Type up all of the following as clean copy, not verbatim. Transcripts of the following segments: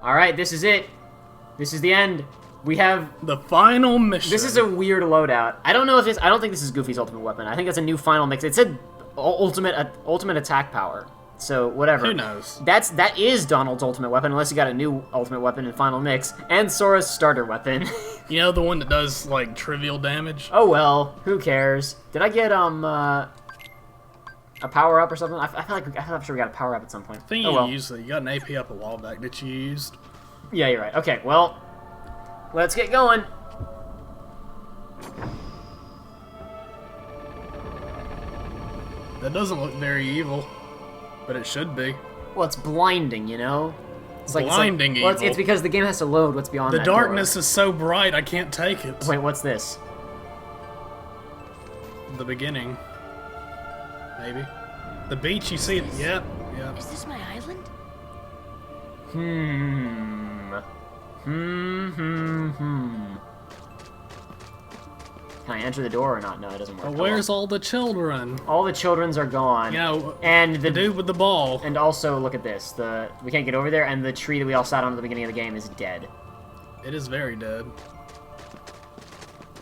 Alright, this is it. This is the end. We have... The final mission. This is a weird loadout. I don't know if this... I don't think this is Goofy's ultimate weapon. I think that's a new final mix. It said ultimate attack power. So, whatever. Who knows? That is Donald's ultimate weapon, unless you got a new ultimate weapon in final mix. And Sora's starter weapon. You know, the one that does, like, trivial damage? Oh well, who cares? Did I get, a power-up or something? I'm sure we got a power-up at some point. I think you used it. You got an AP up a while back that you used. Yeah, you're right. Okay, well, let's get going. That doesn't look very evil, but it should be. Well, it's blinding, you know? It's like, blinding evil. Well, it's because the game has to load what's beyond that The darkness door. is so bright, I can't take it. Wait, what's this? The beginning. Maybe. The beach, you see it? Yep. Is this my island? Can I enter the door or not? No, it doesn't work. Where's all the children? All the children's are gone. You know, and the dude with the ball. And also, look at this. We can't get over there, and the tree that we all sat on at the beginning of the game is dead. It is very dead.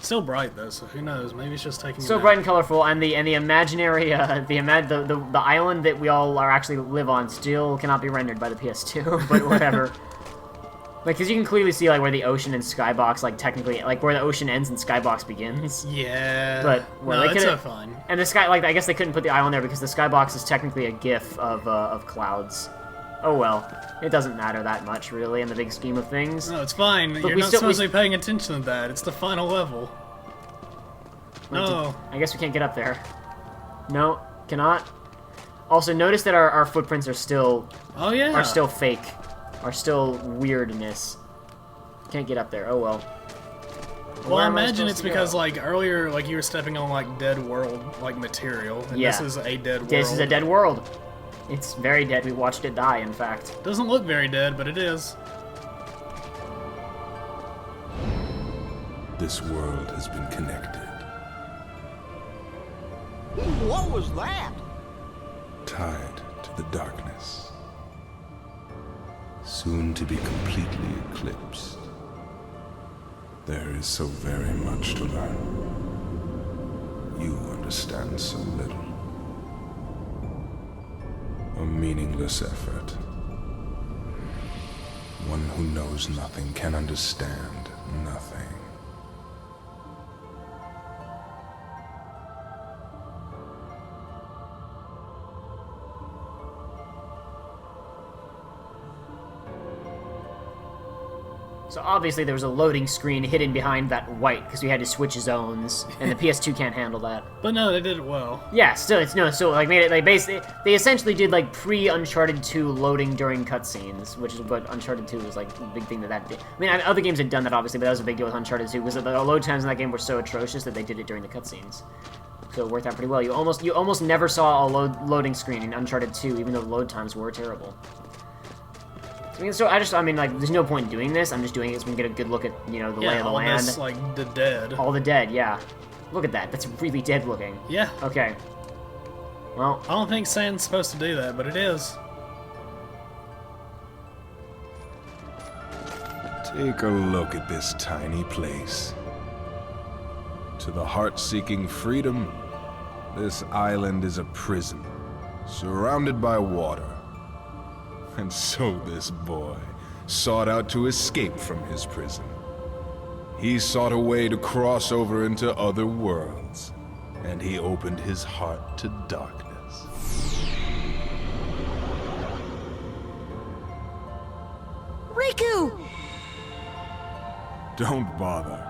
Still bright though, so who knows? Maybe it's just taking. So bright and colorful, and the imaginary the island that we all are actually live on still cannot be rendered by the PS2, but whatever. Like, cause you can clearly see like where the ocean and Skybox, like technically, like where the ocean ends and Skybox begins. Yeah. But no, it's so fun. And the sky, like, I guess they couldn't put the island there because the Skybox is technically a GIF of clouds. Oh well, it doesn't matter that much really in the big scheme of things. No, it's fine. You're not supposed to be paying attention to that. It's the final level. No. I guess we can't get up there. No, cannot. Also, notice that our footprints are still. Oh yeah. Are still fake. Are still weirdness. Can't get up there. Oh well. Well, I imagine it's because like earlier, like you were stepping on like dead world like material, and this is a dead world. This is a dead world. It's very dead. We watched it die, in fact. Doesn't look very dead, but it is. This world has been connected. What was that? Tied to the darkness. Soon to be completely eclipsed. There is so very much to learn. You understand so little. A meaningless effort. One who knows nothing can understand nothing. So obviously there was a loading screen hidden behind that white because we had to switch zones, and the PS2 can't handle that. But no, they did it well. Yeah, still like made it like basically they essentially did like pre-Uncharted 2 loading during cutscenes, which is what Uncharted 2 was like the big thing that did. I mean, other games had done that obviously, but that was a big deal with Uncharted 2 because the load times in that game were so atrocious that they did it during the cutscenes. So it worked out pretty well. You almost never saw a loading screen in Uncharted 2, even though the load times were terrible. I mean, like, there's no point in doing this. I'm just doing it so we can get a good look at, you know, the lay of the land. This, like, the dead. All the dead, yeah. Look at that. That's really dead looking. Yeah. Okay. Well. I don't think sand's supposed to do that, but it is. Take a look at this tiny place. To the heart-seeking freedom, this island is a prison, surrounded by water. And so this boy sought out to escape from his prison. He sought a way to cross over into other worlds, and he opened his heart to darkness. Riku! Don't bother.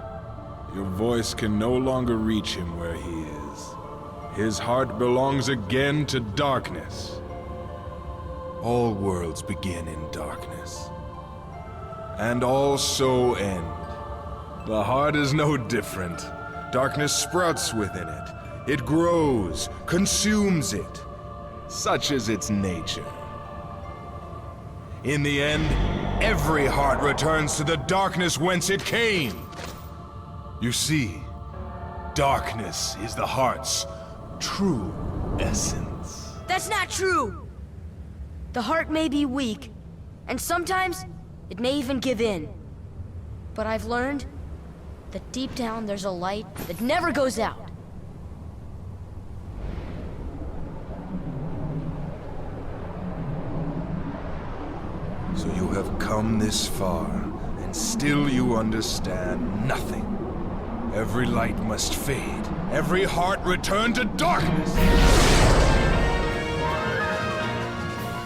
Your voice can no longer reach him where he is. His heart belongs again to darkness. All worlds begin in darkness, and all so end. The heart is no different. Darkness sprouts within it. It grows, consumes it. Such is its nature. In the end, every heart returns to the darkness whence it came. You see, darkness is the heart's true essence. That's not true! The heart may be weak, and sometimes It may even give in. But I've learned that deep down there's a light that never goes out. So you have come this far, and still you understand nothing. Every light must fade. Every heart return to darkness.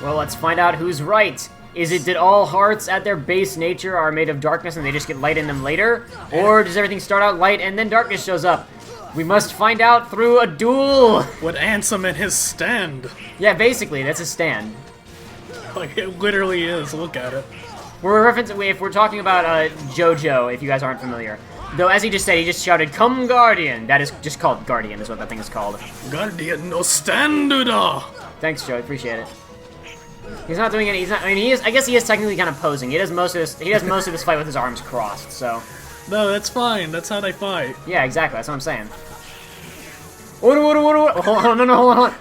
Well, let's find out who's right. Is it that all hearts at their base nature are made of darkness and they just get light in them later? Or does everything start out light and then darkness shows up? We must find out through a duel! With Ansem in his stand. Yeah, basically, that's a stand. Like, it literally is. Look at it. If we're talking about JoJo, if you guys aren't familiar. Though, as he just said, he just shouted, "Come Guardian!" That is just called Guardian, is what that thing is called. Guardian no standuda! Thanks, Joe. I appreciate it. He's not doing any. He's not. I mean, he is. I guess he is technically kind of posing. He does most of this. He does most of this fight with his arms crossed. So. No, that's fine. That's how they fight. Yeah, exactly. That's what I'm saying. Hold on, no, hold on.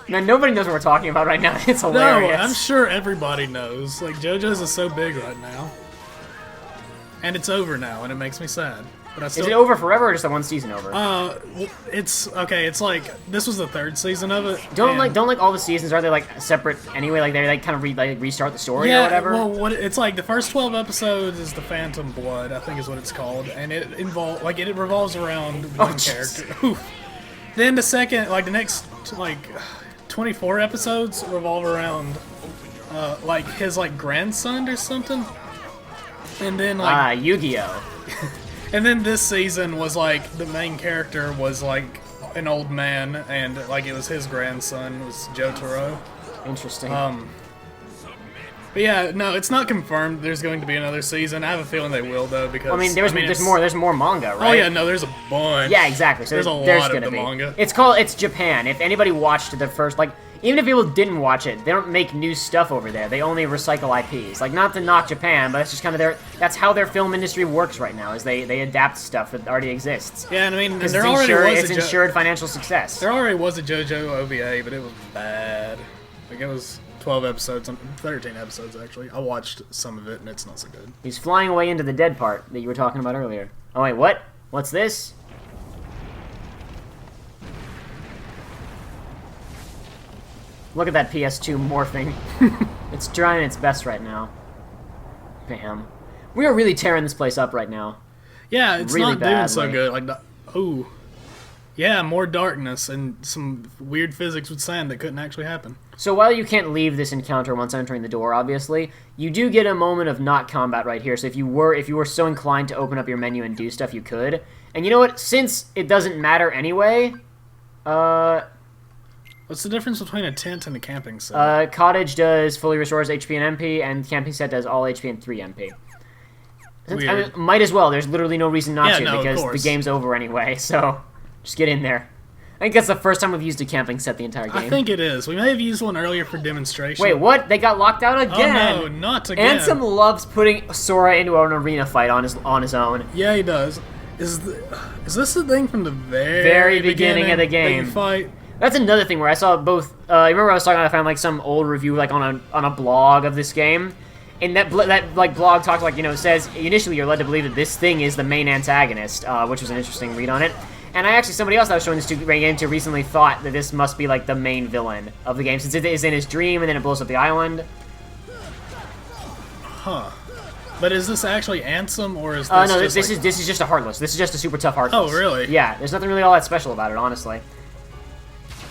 Man, nobody knows what we're talking about right now. It's hilarious. No, I'm sure everybody knows. Like, JoJo's is so big right now. And it's over now, and it makes me sad. But I still... Is it over forever, or just the one season over? It's okay. It's like this was the third season of it. Don't like all the seasons, are they like separate anyway? Like they like kind of restart the story or whatever. Well, it's like the first 12 episodes is the Phantom Blood, I think is what it's called, and it revolves around one character. Oof. Then the next 24 episodes revolve around like his grandson or something, and then Yu-Gi-Oh. And then this season was the main character was an old man, and it was his grandson, was Jotaro. Interesting. But yeah, no, it's not confirmed there's going to be another season. I have a feeling they will though, because I mean, there's more manga, right? Oh yeah, no, there's a bunch. Yeah, exactly. So there's a lot of the manga. It's Japan. If anybody watched the first, even if people didn't watch it, they don't make new stuff over there. They only recycle IPs. Not to knock Japan, but it's just kind of that's how their film industry works right now. Is they adapt stuff that already exists. Yeah, and I mean, it's ensured financial success. There already was a JoJo OVA, but it was bad. It was 12 episodes, 13 episodes actually. I watched some of it, and it's not so good. He's flying away into the dead part that you were talking about earlier. Oh wait, what? What's this? Look at that PS2 morphing. It's trying its best right now. Bam. We are really tearing this place up right now. Yeah, it's really not doing so good. Ooh. Yeah, more darkness and some weird physics with sand that couldn't actually happen. So while you can't leave this encounter once entering the door, obviously, you do get a moment of not combat right here. So if you were so inclined to open up your menu and do stuff, you could. And you know what? Since it doesn't matter anyway, what's the difference between a tent and a camping set? Cottage does fully restores HP and MP, and camping set does all HP and 3 MP. I mean, might as well. There's literally no reason not to, because the game's over anyway, so just get in there. I think that's the first time we've used a camping set the entire game. I think it is. We may have used one earlier for demonstration. Wait, what? They got locked out again? Oh no, not again. Ansem loves putting Sora into an arena fight on his own. Yeah, he does. Is this the thing from the very beginning of the game? Fight? That's another thing where I saw both. I remember I was talking about, I found some old review on a blog of this game, and that blog talks says initially you're led to believe that this thing is the main antagonist, which was an interesting read on it. And somebody else that I was showing this to recently thought that this must be the main villain of the game, since it is in his dream and then it blows up the island. Huh. But is this actually Ansem, or is this no, this is just a Heartless. This is just a super tough Heartless. Oh, really? Yeah, there's nothing really all that special about it, honestly.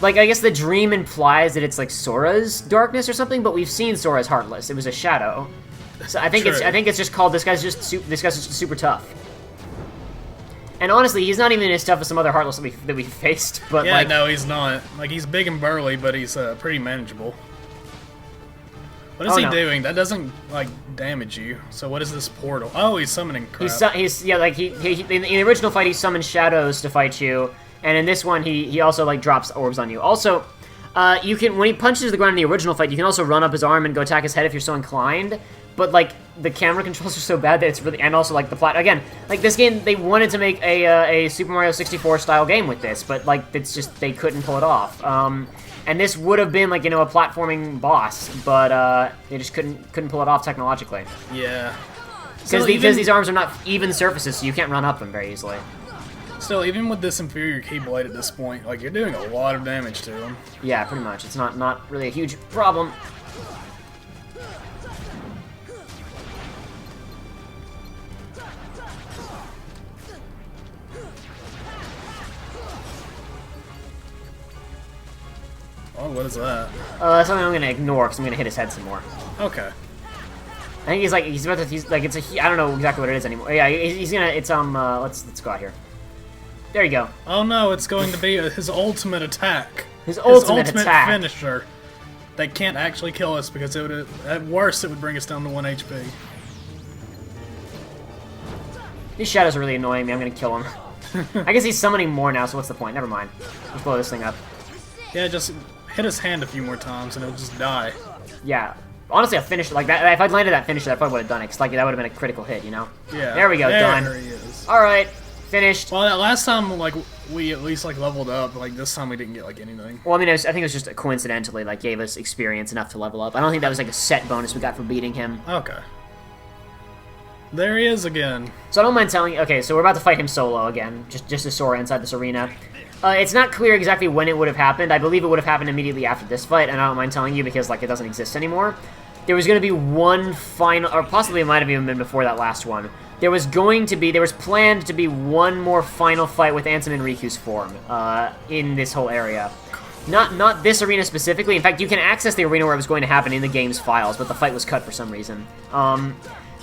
I guess the dream implies that it's Sora's darkness or something, but we've seen Sora's Heartless. It was a shadow. So I think it's just called this guy's just super tough. And honestly, he's not even as tough as some other Heartless that we faced. But yeah, no, he's not. He's big and burly, but he's pretty manageable. What is he doing? That doesn't damage you. So what is this portal? Oh, he's summoning crap. He in the original fight he summoned shadows to fight you. And in this one, he also drops orbs on you. Also, when he punches the ground in the original fight, you can also run up his arm and go attack his head if you're so inclined. But the camera controls are so bad that it's really, and also like the plot again, like this game, they wanted to make a Super Mario 64 style game with this, but like it's just they couldn't pull it off. And this would have been like, you know, a platforming boss, but they just couldn't pull it off technologically. Yeah. Because these arms are not even surfaces, so you can't run up them very easily. Still, even with this inferior Keyblade at this point, like, you're doing a lot of damage to him. Yeah, pretty much. It's not really a huge problem. Oh, what is that? Something I'm gonna ignore because I'm gonna hit his head some more. Okay. I think he's about to, I don't know exactly what it is anymore. Yeah, he's gonna, let's go out here. There you go. Oh no, it's going to be his ultimate attack. His ultimate attack. Finisher. That can't actually kill us because it would, at worst, it would bring us down to 1 HP. These shadows are really annoying me. I'm gonna kill him. I guess he's summoning more now, so what's the point? Never mind. Let's blow this thing up. Yeah, just hit his hand a few more times and it'll just die. Yeah. Honestly, a finish like that. If I'd landed that finisher, I probably would have done it. Cause like that would have been a critical hit, you know? Yeah. There we go. Done. There he is. All right. Finished. Well, that last time, like, we at least, like, leveled up. Like, this time we didn't get, like, anything. Well, I mean, I think it was just coincidentally, like, gave us experience enough to level up. I don't think that was, like, a set bonus we got for beating him. Okay. There he is again. So I don't mind telling you, okay, so we're about to fight him solo again, just as Sora inside this arena. It's not clear exactly when it would have happened. I believe it would have happened immediately after this fight, and I don't mind telling you because, like, it doesn't exist anymore. There was going to be one final, or possibly it might have even been before that last one. There was planned to be one more final fight with Ansem and Riku's form in this whole area. Not this arena specifically. In fact, you can access the arena where it was going to happen in the game's files, but the fight was cut for some reason.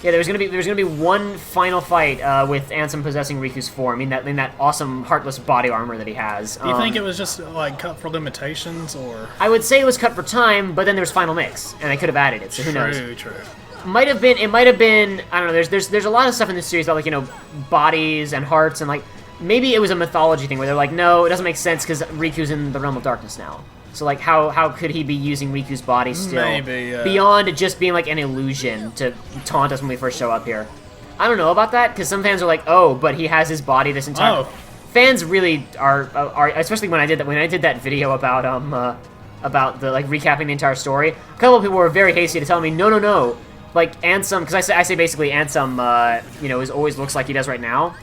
Yeah, there's gonna be one final fight with Ansem possessing Riku's form in that awesome heartless body armor that he has. Do you think it was just like cut for limitations, or? I would say it was cut for time, but then there was Final Mix, and they could have added it. So who knows? True. It might have been. I don't know. There's a lot of stuff in this series about, like, you know, bodies and hearts, and like maybe it was a mythology thing where they're like, no, it doesn't make sense because Riku's in the realm of darkness now. So, like, how could he be using Riku's body still? Maybe, beyond it just being, like, an illusion to taunt us when we first show up here. I don't know about that, because some fans are like, oh, but he has his body this entire... Oh. Fans really are especially when I did that video about the, like, recapping the entire story, a couple of people were very hasty to tell me, no, like, Ansem, because I say basically Ansem, you know, always looks like he does right now,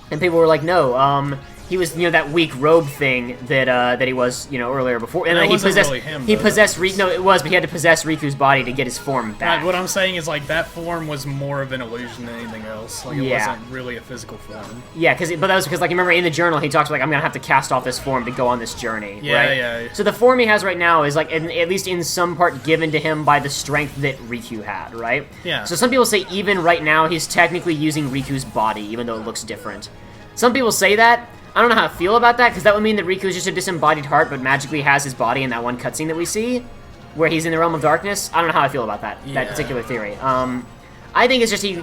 and people were like, no, he was, you know, that weak robe thing that he was, you know, earlier before, and he possessed really him, he possessed no, it was, but he had to possess Riku's body to get his form back. Right, what I'm saying is, like, that form was more of an illusion than anything else. Like, it wasn't really a physical form. Yeah, but that was because, like, remember in the journal he talks like, I'm gonna have to cast off this form to go on this journey. Yeah, right? yeah. So the form he has right now is, like, at least in some part given to him by the strength that Riku had, right? Yeah. So some people say even right now he's technically using Riku's body, even though it looks different. Some people say that. I don't know how I feel about that, because that would mean that Riku is just a disembodied heart, but magically has his body in that one cutscene that we see, where he's in the realm of darkness. I don't know how I feel about that particular theory. I think it's just he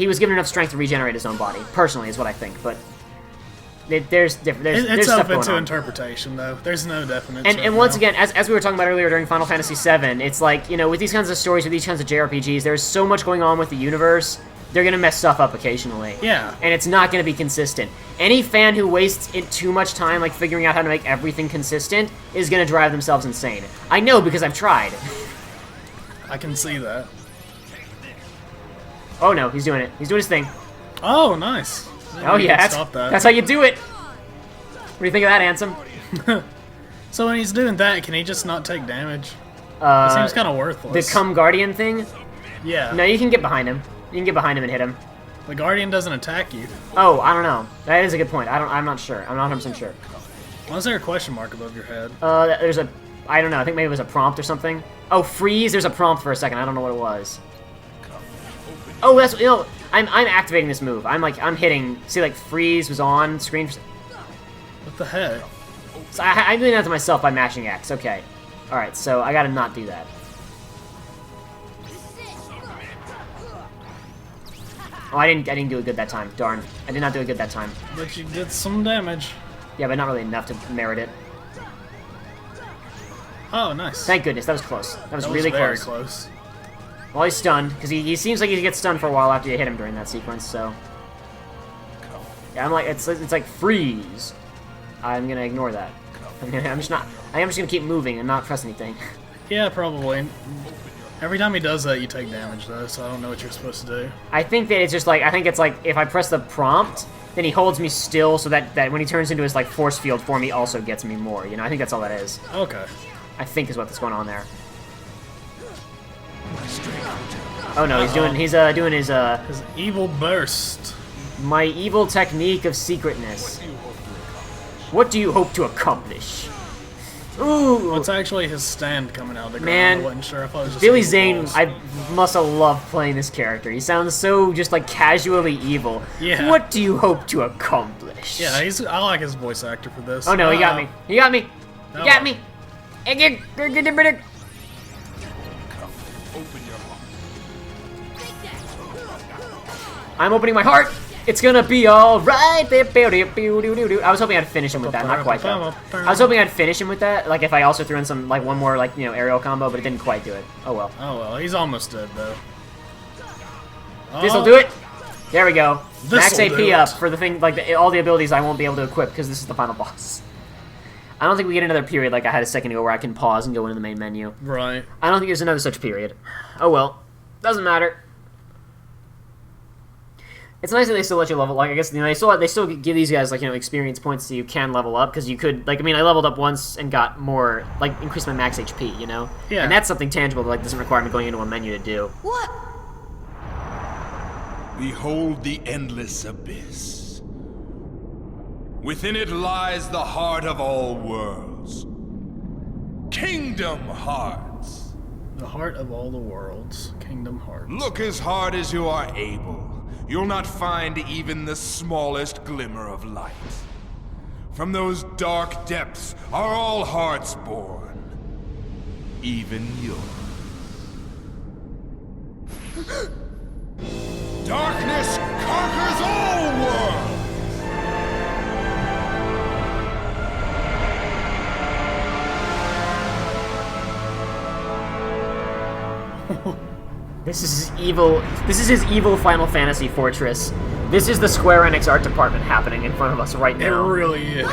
was given enough strength to regenerate his own body. Personally, is what I think, but there's It's stuff open going to on. interpretation, though. There's no definite. And once again, as we were talking about earlier during Final Fantasy VII, it's like, you know, with these kinds of stories, with these kinds of JRPGs, there's so much going on with the universe. They're going to mess stuff up occasionally. Yeah. And it's not going to be consistent. Any fan who wastes too much time, like, figuring out how to make everything consistent is going to drive themselves insane. I know, because I've tried. I can see that. Oh, no, he's doing it. He's doing his thing. Oh, nice. Oh, yeah, Stop that. that's how you do it. What do you think of that, Ansem? So when he's doing that, can he just not take damage? It seems kind of worthless. The Come Guardian thing? Yeah. No, you can get behind him. You can get behind him and hit him. The Guardian doesn't attack you. Oh, I don't know. That is a good point. I'm not sure. I'm not 100% sure. Why is there a question mark above your head? I don't know. I think maybe it was a prompt or something. Oh, freeze. There's a prompt for a second. I don't know what it was. Oh, that's, you know, I'm activating this move. I'm hitting. See, like, freeze was on screen. What the heck? So I'm doing that to myself by mashing X. Okay. All right. So I gotta not do that. Oh, I didn't do it good that time. Darn. I did not do it good that time. But you did some damage. Yeah, but not really enough to merit it. Oh, nice. Thank goodness. That was close. That was That really was very close. close. While he's stunned, because he seems like he gets stunned for a while after you hit him during that sequence, so... Yeah, I'm like, it's like, freeze. I'm gonna ignore that. I'm just gonna keep moving and not press anything. Yeah, probably. Every time he does that, you take damage, though, so I don't know what you're supposed to do. I think that it's just like, I think it's like, if I press the prompt, then he holds me still so that when he turns into his, like, force field form, he also gets me more, you know? I think that's all that is. Okay. I think is what's going on there. Oh no, he's doing his evil burst. My evil technique of secretness. What do you hope to accomplish? Ooh! What's actually his stand coming out of the ground? Man, I wasn't sure. I thought it was just Billy evil Zane, balls. I must have loved playing this character. He sounds so just like casually evil. Yeah. What do you hope to accomplish? Yeah, I like his voice actor for this. Oh no, he got me. He got me. He Oh. got me. I'm opening my heart. It's gonna be alright. I was hoping I'd finish him with that. Not quite though. I was hoping I'd finish him with that. Like if I also threw in some like one more like aerial combo, but it didn't quite do it. Oh well. Oh well, he's almost dead though. This'll do it. There we go. Max This'll AP do up it. for the thing like all the abilities I won't be able to equip because this is the final boss. I don't think we get another period like I had a second ago where I can pause and go into the main menu. Right. I don't think there's another such period. Oh well. Doesn't matter. It's nice that they still let you level. Like I guess they still give these guys like experience points so you can level up because you could like I leveled up once and got more like increased my max HP. Yeah. And that's something tangible that like doesn't require me going into a menu to do. What? Behold the endless abyss. Within it lies the heart of all worlds. Kingdom Hearts. The heart of all the worlds, Kingdom Hearts. Look as hard as you are able. You'll not find even the smallest glimmer of light. From those dark depths are all hearts born. Even yours. Darkness conquers all worlds! This is his evil. This is his evil Final Fantasy fortress. This is the Square Enix art department happening in front of us right It now. really is.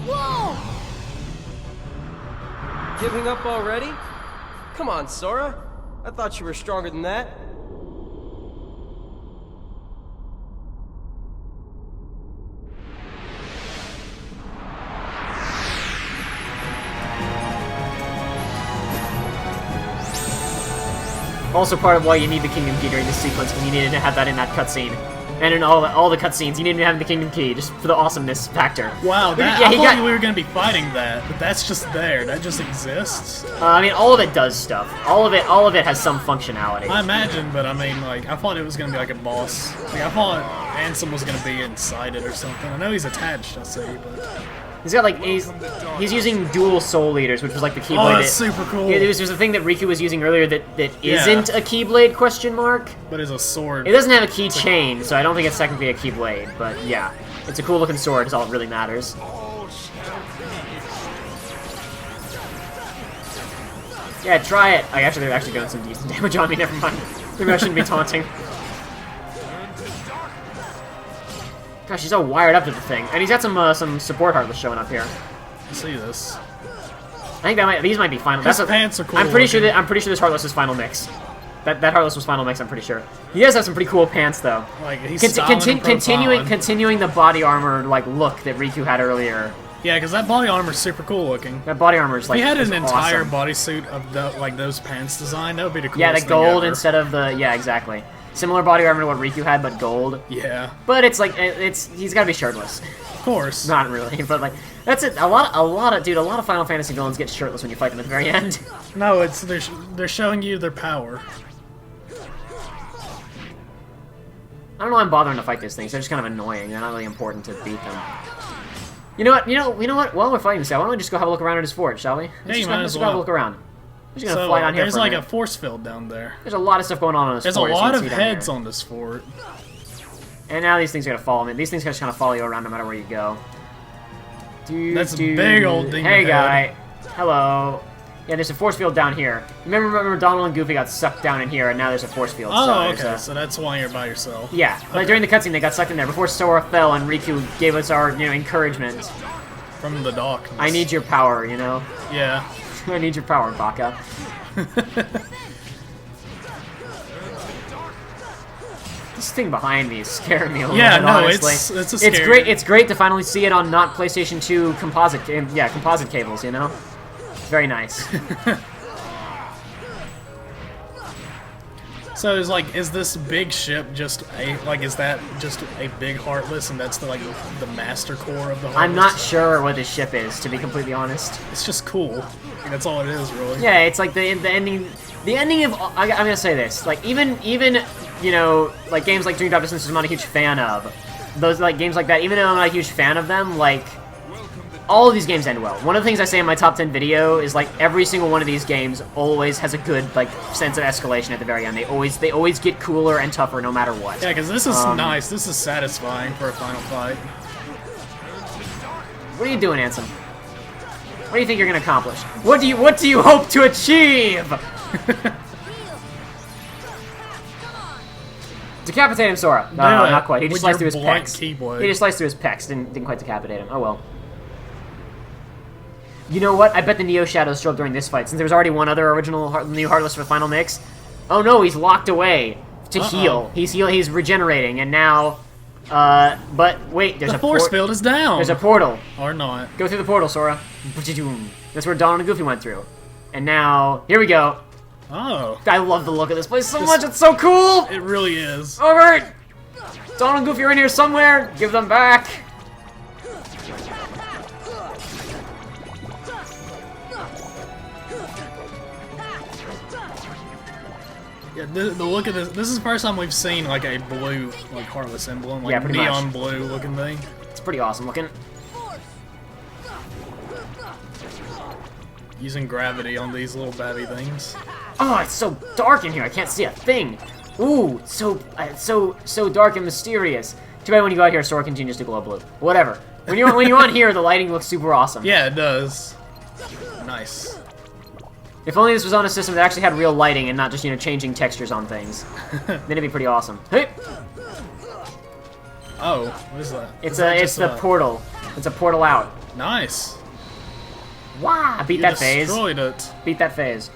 Whoa! Giving up already? Come on, Sora. I thought you were stronger than that. Also part of why you need the Kingdom Key during this sequence, because you needed to have that in that cutscene. And in all the cutscenes, you needed to have the Kingdom Key, just for the awesomeness factor. Wow, that, Yeah, I he thought got- we were going to be fighting that, but that's just there. That just exists. All of it does stuff. All of it has some functionality. I imagine, but like, I thought it was going to be like a boss. Like, I thought Ansem was going to be inside it or something. I know he's attached, I see, but... He's got like he's using dual soul eaters, which was like the Keyblade. Oh, that's super cool. Yeah, there's a thing that Riku was using earlier that Yeah. isn't a Keyblade question mark. But it's a sword. It doesn't have a keychain, so I don't think it's technically a Keyblade. But yeah, it's a cool looking sword. Is all that really matters. Yeah, try it. They're actually doing some decent damage on me. Never mind. Maybe I shouldn't be taunting. Gosh, he's all wired up to the thing, and he's got some support Heartless showing up here. I see this. I think these might be final. His pants are cool I'm pretty sure looking. this Heartless is final mix. That Heartless was final mix. I'm pretty sure. He does have some pretty cool pants though. Like, he's Continuing the body armor like look that Riku had earlier. Yeah, because that body armor's super cool looking. That body armor is like. If he had is an entire awesome. bodysuit of like those pants design, that would be the coolest Yeah, the thing gold ever. instead of the exactly. Similar body armor to what Riku had, but gold. Yeah, But it's like he's got to be shirtless. of course. Not really, but like that's it. A lot of Final Fantasy villains get shirtless when you fight them at the very end. No, it's they're showing you their power. I don't know why I'm bothering to fight these things. They're just kind of annoying. They're not really important to beat them. You know what? You know what? While we're fighting this guy, why don't we just go have a look around at his fort, shall we? Yeah, you might as Let's go have a well. look around. We're just gonna So fly down here there's for like a a minute. force field down there. There's a lot of stuff going on this There's a fort. as you lot can of see down heads here. on this fort. And now these things are gonna follow me. These things just kind of follow you around no matter where you go. That's a big old demon Hey, head. guy. Hello. Yeah, there's a force field down here. Remember Donald and Goofy got sucked down in here, and now there's a force field. Oh, so there's okay. a- So that's why you're by yourself. Yeah, but during the cutscene they got sucked in there before Sora fell and Riku gave us our, encouragement. From the darkness. I need your power, Yeah. I need your power, Baka. This thing behind me is scaring me a little Yeah, bit, no, honestly. it's a scary... great. It's great to finally see it on not PlayStation 2 composite cables. It's very nice. So is this big ship just is that just a big Heartless, and that's the master core of the Heartless? I'm not sure what this ship is, to be completely honest. It's just cool. That's all it is, really. Yeah, it's like the ending. The ending of I'm gonna say this. Like even games like Dream Drop Distance, I'm not a huge fan of. Those games like that. Even though I'm not a huge fan of them, all of these games end well. One of the things I say in my top 10 video is every single one of these games always has a good sense of escalation at the very end. They always get cooler and tougher no matter what. Yeah, because this is nice. This is satisfying for a final fight. What are you doing, Ansem? What do you think you're gonna accomplish? What do you hope to achieve? Decapitate him, Sora. No, Do it not quite. He just with sliced through your his blunt pecs. keyblade. He just sliced through his pecs. Didn't quite decapitate him. Oh well. You know what? I bet the Neo Shadows show up during this fight, since there was already one other original new Heartless for the final mix. Oh no, he's locked away to heal. He's regenerating, and now. But wait, there's The a force field is down. There's a portal. Or not. Go through the portal, Sora. That's where Donald and Goofy went through. And now, here we go. Oh. I love the look of this place so much. It's so cool. It really is. Alright! Donald and Goofy are in here somewhere. Give them back. Yeah, the look of this. This is the first time we've seen a blue Heartless emblem, Yeah, pretty neon much. blue looking thing. It's pretty awesome looking. Using gravity on these little babby things. Oh, it's so dark in here. I can't see a thing. Ooh, so dark and mysterious. Too bad when you go out here, Sora continues to glow blue. Whatever. When you're on here, the lighting looks super awesome. Yeah, it does. Nice. If only this was on a system that actually had real lighting and not just changing textures on things, then it'd be pretty awesome. Hey, Oh, what is that? it's the portal. It's a portal out. Nice. Wow! I beat that phase. Destroyed it. Beat that phase.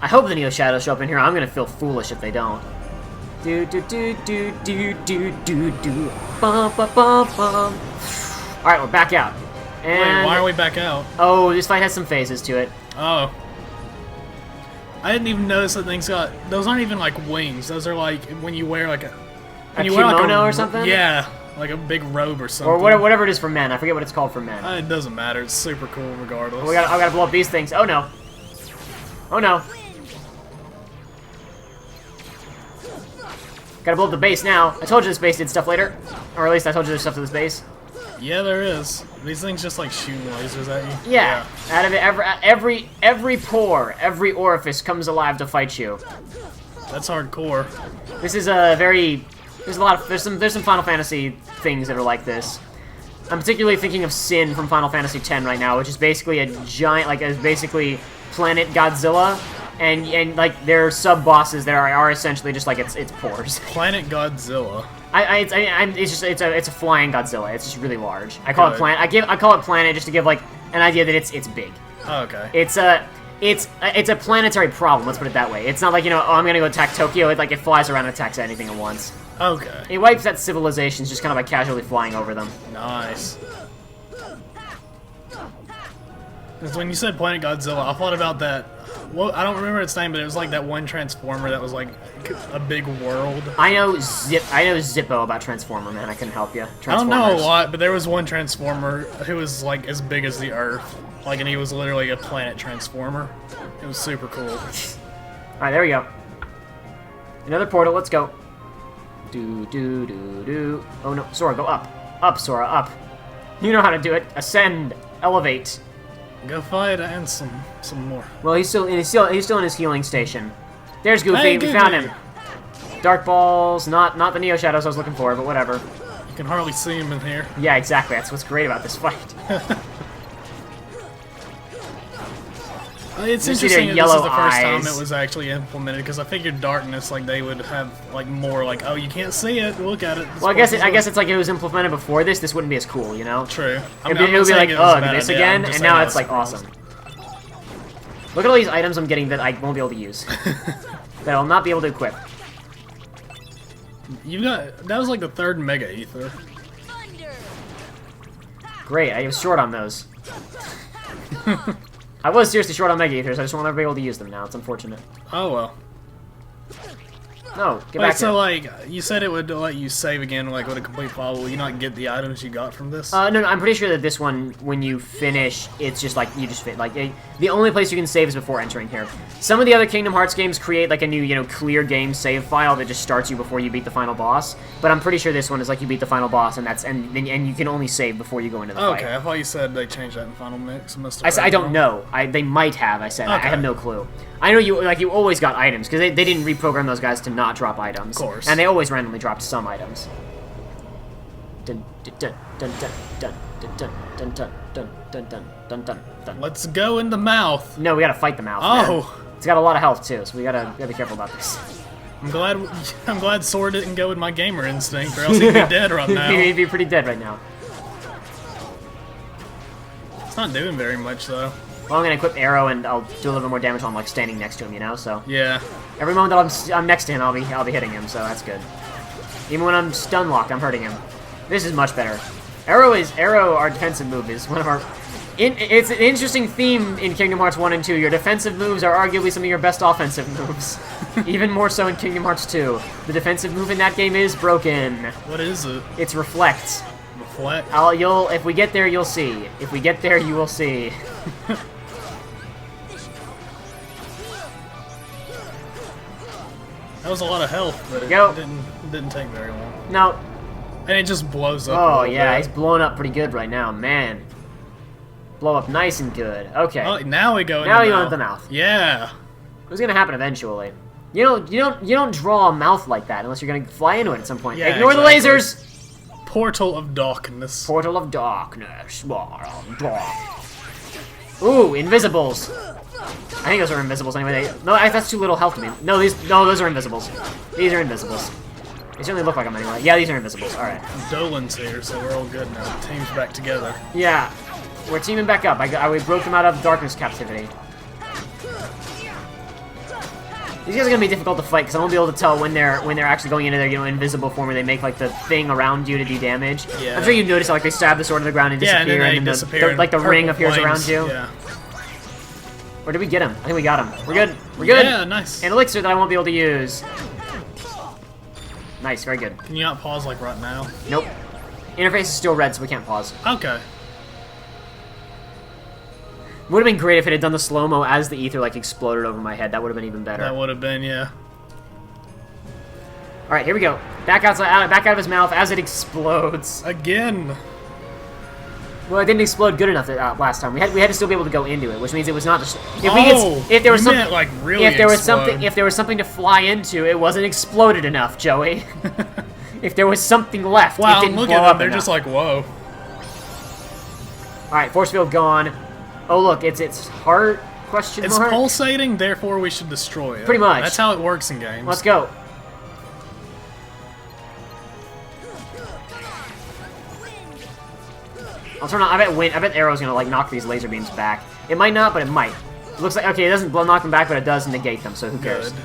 I hope the Neo Shadows show up in here. I'm gonna feel foolish if they don't. Do do do do do do do do. Bum bum bum bum. All right, we're back out. And Wait, why are we back out? oh, this fight has some phases to it. Oh. I didn't even notice that things got... Those aren't even wings. Those are when you wear a... When A you wear kimono or something? Yeah, a big robe or something. Or whatever it is for men. I forget what it's called for men. It doesn't matter. It's super cool regardless. I gotta blow up these things. Oh no. Oh no. Gotta blow up the base now. I told you this base did stuff later. Or at least I told you there's stuff to this base. Yeah, there is. These things just shoot lasers at you. Yeah. Out of it, every pore, every orifice comes alive to fight you. That's hardcore. This is a very... There's some Final Fantasy things that are like this. I'm particularly thinking of Sin from Final Fantasy X right now, which is basically a giant, basically Planet Godzilla, and their sub-bosses that are essentially just its pores. Planet Godzilla. It's a flying Godzilla. It's just really large. I call it Planet. I call it Planet just to give an idea that it's big. Oh, okay. It's a planetary problem. Let's put it that way. It's not oh, I'm gonna go attack Tokyo. It flies around and attacks anything at once. Okay. It wipes out civilizations just by casually flying over them. Nice. Because when you said Planet Godzilla, I thought about that. Well, I don't remember its name, but it was that one Transformer that was a big world. I know Zippo about Transformer, man. I couldn't help you. I don't know a lot, but there was one Transformer who was as big as the Earth. And he was literally a planet Transformer. It was super cool. Alright, there we go. Another portal, let's go. Do do do do. Oh no, Sora, go up. Up, Sora, up. You know how to do it. Ascend. Elevate. Go fight and some more. Well, he's still in his healing station. There's Goofy. Hey, We found Goofy. him. Dark balls, not the Neo Shadows I was looking for, but whatever. You can hardly see him in here. Yeah, exactly. That's what's great about this fight. It's You see interesting their that this is yellow the first time eyes. it was actually implemented, because I figured darkness, like, they would have, like, more, like, oh, you can't see it, look at it. Well, I guess it's like it was implemented before this. This wouldn't be as cool, you know? True. I It mean, would be like, ugh, this idea. again, I'm just and saying now I it's was like surprised. awesome. Look at all these items I'm getting that I won't be able to use. That I'll not be able to equip. You got, that was like the third Mega Ether. Great, I was short on those. I was seriously short on Mega Ethers, I just won't ever be able to use them now. It's unfortunate. Oh, well. No, get Wait, back so, here. like, you said it would let you save again, like, with a complete file. Will you not get the items you got from this? No, I'm pretty sure that this one, when you finish, it's just like, you just fit, like, the only place you can save is before entering here. Some of the other Kingdom Hearts games create, like, a new, you know, clear game save file that just starts you before you beat the final boss, but I'm pretty sure this one is like you beat the final boss, and and you can only save before you go into the fight. Okay, I thought you said they changed that in Final Mix. I said, I don't know. They might have, I said. I Okay. have no clue. I know you always got items, because they didn't reprogram those guys to not drop items. Of course. And they always randomly dropped some items. Dun dun dun dun dun dun dun dun dun dun dun dun dun dun dun. Let's go in the mouth. No, we gotta fight the mouth. Oh. Man. It's got a lot of health too, so we gotta be careful about this. I'm glad Sword didn't go with my gamer instinct, or else he'd be dead right now. He'd be pretty dead right now. It's not doing very much, though. Well, I'm gonna equip arrow and I'll do a little bit more damage while I'm like standing next to him, you know. So Yeah. every moment that I'm next to him, I'll be hitting him, so that's good. Even when I'm stun locked, I'm hurting him. This is much better. Arrow, our defensive move, is one of our. It's an interesting theme in Kingdom Hearts 1 and 2. Your defensive moves are arguably some of your best offensive moves. Even more so in Kingdom Hearts 2. The defensive move in that game is broken. What is it? It's Reflect. Reflect? If we get there, you'll see. If we get there, you will see. That was a lot of health, but it Go. didn't take very long. No. And it just blows up. Oh a yeah, little he's bit. blowing up pretty good right now, man. Blow up nice and good. Okay. Oh, now we go. Now in you the want the mouth. Yeah. It was gonna happen eventually. You don't draw a mouth like that unless you're gonna fly into it at some point. Yeah, Ignore exactly. the lasers. Portal of Darkness. Portal of Darkness. Ooh, invisibles. I think those are invisibles anyway. No, that's too little health to me. No, those are invisibles. These are invisibles. They certainly look like them anyway. Yeah, these are invisibles. All right. Dolan's here, so we're all good now. The team's back together. Yeah, we're teaming back up. We broke them out of darkness captivity. These guys are gonna be difficult to fight because I won't be able to tell when they're actually going into their invisible form where they make like the thing around you to do damage. Yeah. I'm sure you've noticed how, like they stab the sword to the ground and Yeah, disappear, and then they the- disappear. the, like the purple ring appears flames. around you. Yeah. Or did we get him? I think we got him. We're good. We're good. Yeah, nice. An elixir that I won't be able to use. Nice, very good. Can you not pause like right now? Nope. Interface is still red, so we can't pause. Okay. Would have been great if it had done the slow-mo as the ether like exploded over my head. That would have been even better. That would have been, yeah. All right, here we go. Back out of his mouth as it explodes. Again. Well, it didn't explode good enough last time. We had to still be able to go into it, which means it was not just if there was you something meant, like, really if there was explode. something to fly into, it wasn't exploded enough, Joey. If there was something left, Wow, it didn't look blow at up them. They're enough. just like, whoa. All right, force field gone. Oh look, it's heart question It's mark. pulsating, therefore we should destroy it. Pretty much. That's how it works in games. Let's go. I'll turn on. I bet Arrow's gonna like knock these laser beams back. It might not, but it might. It looks like okay. It doesn't knock them back, but it does negate them. So who cares? Good.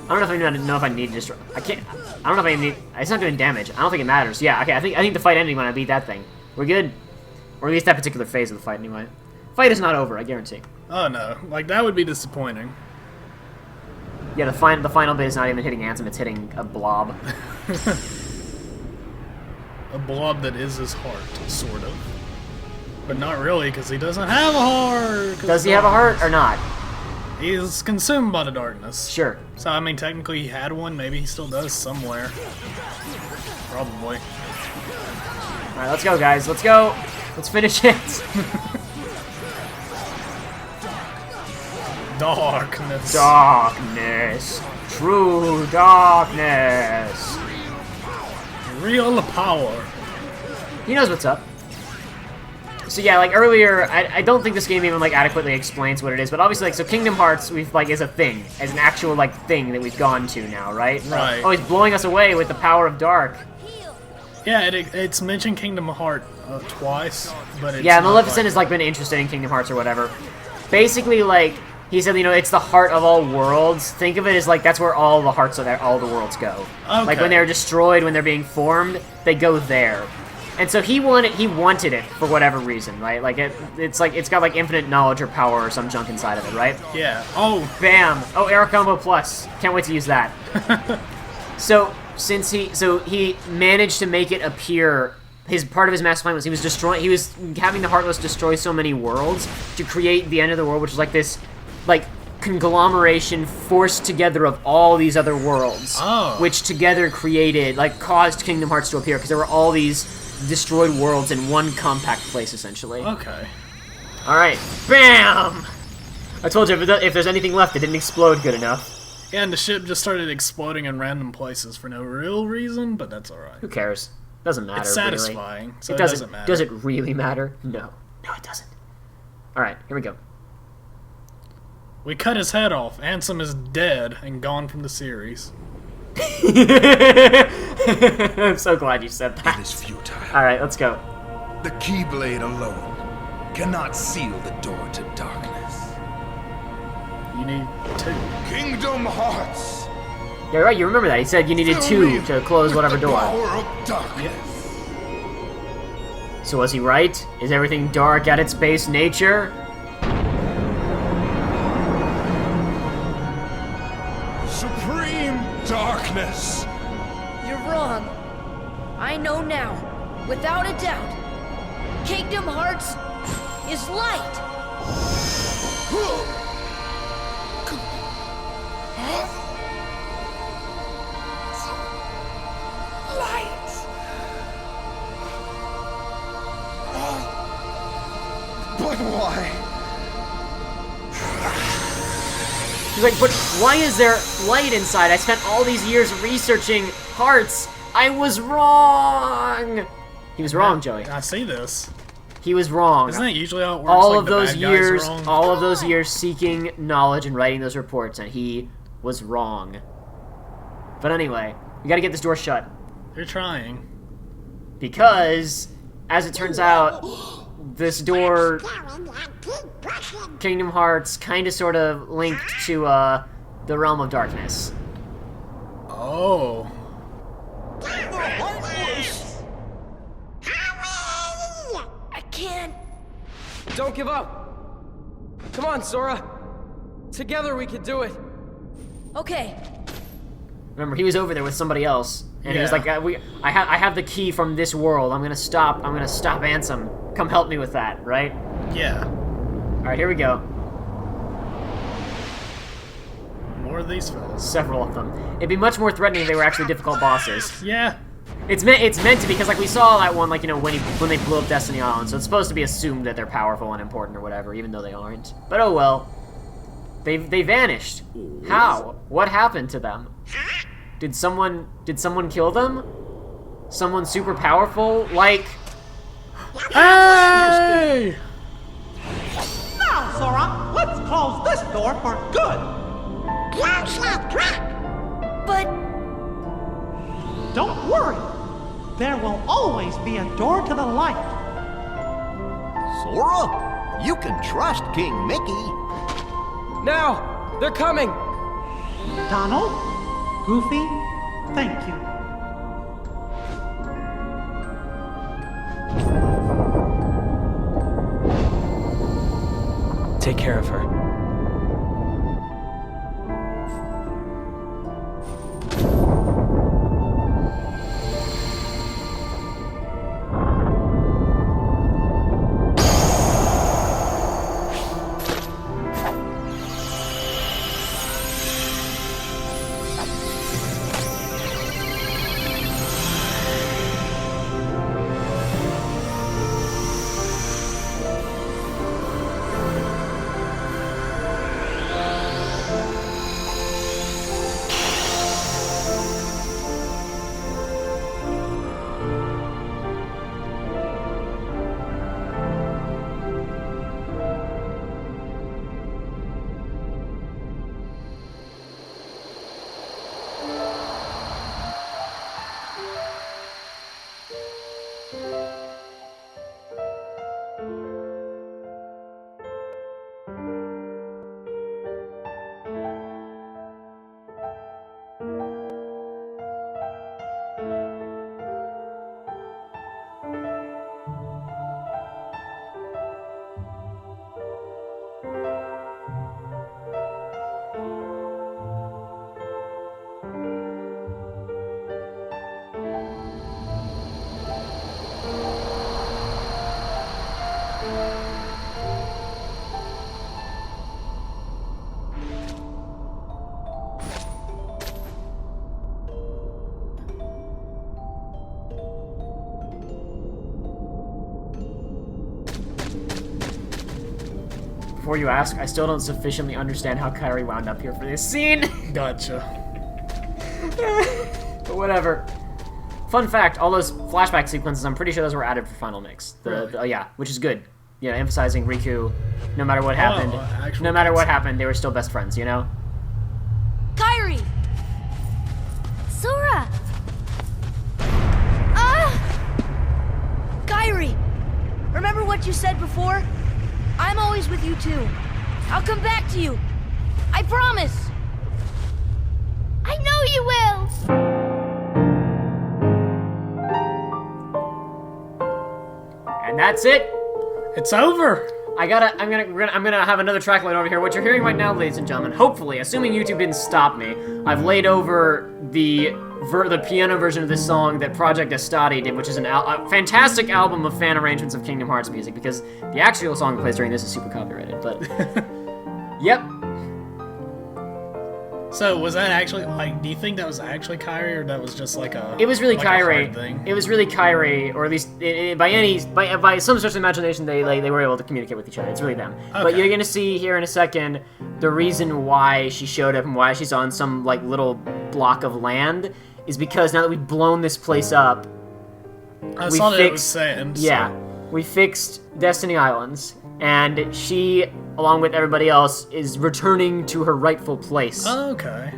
I don't know if I need to destroy. I can't. I don't know if I need. It's not doing damage. I don't think it matters. Yeah. Okay. I think the fight ended when I beat that thing. We're good. Or at least that particular phase of the fight, anyway. Fight is not over. I guarantee. Oh no, like that would be disappointing. Yeah. The final bit is not even hitting Ansem. It's hitting a blob. A blob that is his heart, sort of. But not really, because he doesn't have a heart. Does he have a heart or not? He is consumed by the darkness. Sure. So, I mean, technically he had one. Maybe he still does somewhere. Probably. All right. Let's go, guys. Let's go. Let's finish it. Darkness. Darkness. True darkness. Real power. He knows what's up. So yeah, like earlier, I don't think this game even like adequately explains what it is, but obviously like so Kingdom Hearts we've like is a thing, as an actual like thing that we've gone to now, right? Right. Oh, he's blowing us away with the power of dark. Yeah, it's mentioned Kingdom Heart twice, but it's Yeah, not Maleficent like- has like been interested in Kingdom Hearts or whatever. Basically, like he said, you know, it's the heart of all worlds. Think of it as like that's where all the hearts of all the worlds go. Okay. Like when they're destroyed, when they're being formed, they go there. And so he wanted it for whatever reason, right? Like it's got like infinite knowledge or power or some junk inside of it, right? Yeah. Oh, Bam! Oh, Air Combo Plus. Can't wait to use that. So he managed to make it appear. His part of his master plan was he was having the Heartless destroy so many worlds to create the end of the world, which is like this, like conglomeration forced together of all these other worlds, which together caused Kingdom Hearts to appear because there were all these destroyed worlds in one compact place, essentially. okay. All right, bam! I told you if there's anything left, it didn't explode good enough. Yeah, and the ship just started exploding in random places for no real reason, but that's alright. Who cares? Doesn't matter. It's really. satisfying, so It doesn't matter. Does it really matter? No, it doesn't. All right, here we go. We cut his head off. Ansem is dead and gone from the series. I'm so glad you said that. It is futile. All right, let's go. The Keyblade alone cannot seal the door to darkness. You need 2. Kingdom Hearts! You're right. You remember that? He said you needed fill me 2 to close whatever with the door. power of darkness. So was he right? Is everything dark at its base nature? Supreme darkness! You're wrong. I know now, without a doubt. Kingdom Hearts is light. But why? He's like, but why is there light inside? I spent all these years researching hearts. I was wrong. He was wrong, Joey. I see this. He was wrong. Isn't that usually how it works? all like of the those bad guys are years, wrong? all of those years seeking knowledge and writing those reports, and he was wrong. But anyway, we got to get this door shut They're trying. because, as it turns out, this door, Kingdom Hearts, kind of sort of linked to the realm of darkness. Oh. I can't. Don't give up. Come on, Sora. Together we can do it. Okay, Remember, he was over there with somebody else, and he was Yeah. like, I have the key from this world. I'm gonna stop Ansem. Come help me with that, right? Yeah. All right, here we go. More of these fellas. Several of them. It'd be much more threatening if they were actually difficult bosses. Yeah. It's meant to because like we saw that one, like, you know, when they blew up Destiny Island, so it's supposed to be assumed that they're powerful and important or whatever, even though they aren't. But oh well. They vanished. How? What happened to them? Did someone kill them? Someone super powerful? Like, Hey! Now, Sora, let's close this door for good. but Don't worry. There will always be a door to the light. Sora, you can trust King Mickey. Now! They're coming! Donald, Goofy, thank you. Take care of her. before you ask, I still don't sufficiently understand how Kairi wound up here for this scene. Gotcha. But whatever. Fun fact, all those flashback sequences, I'm pretty sure those were added for Final Mix. Yeah, which is good. Yeah, emphasizing Riku, no matter what happened. No matter what happened, they were still best friends, you know? Kairi! Sora! Kairi! Remember what you said before? I'm always with you too. I'll come back to you. I promise! I know you will! And that's it. It's over. I'm gonna have another track laid over here. What you're hearing right now, ladies and gentlemen, hopefully, assuming YouTube didn't stop me, I've laid over the piano version of this song that Project Estati did, which is a fantastic album of fan arrangements of Kingdom Hearts music, because the actual song that plays during this is super copyrighted, but... Yep. So, was that actually, like, do you think that was actually Kairi, or that was just like a... It was really like Kairi. a hard thing? It was really Kairi, or at least by some stretch of imagination, they were able to communicate with each other. It's really them. Okay. But you're gonna see here in a second the reason why she showed up and why she's on some like little block of land is because now that we've blown this place up, I saw that it was sand. Yeah, we fixed Destiny Islands, and she, along with everybody else, is returning to her rightful place. Oh, okay.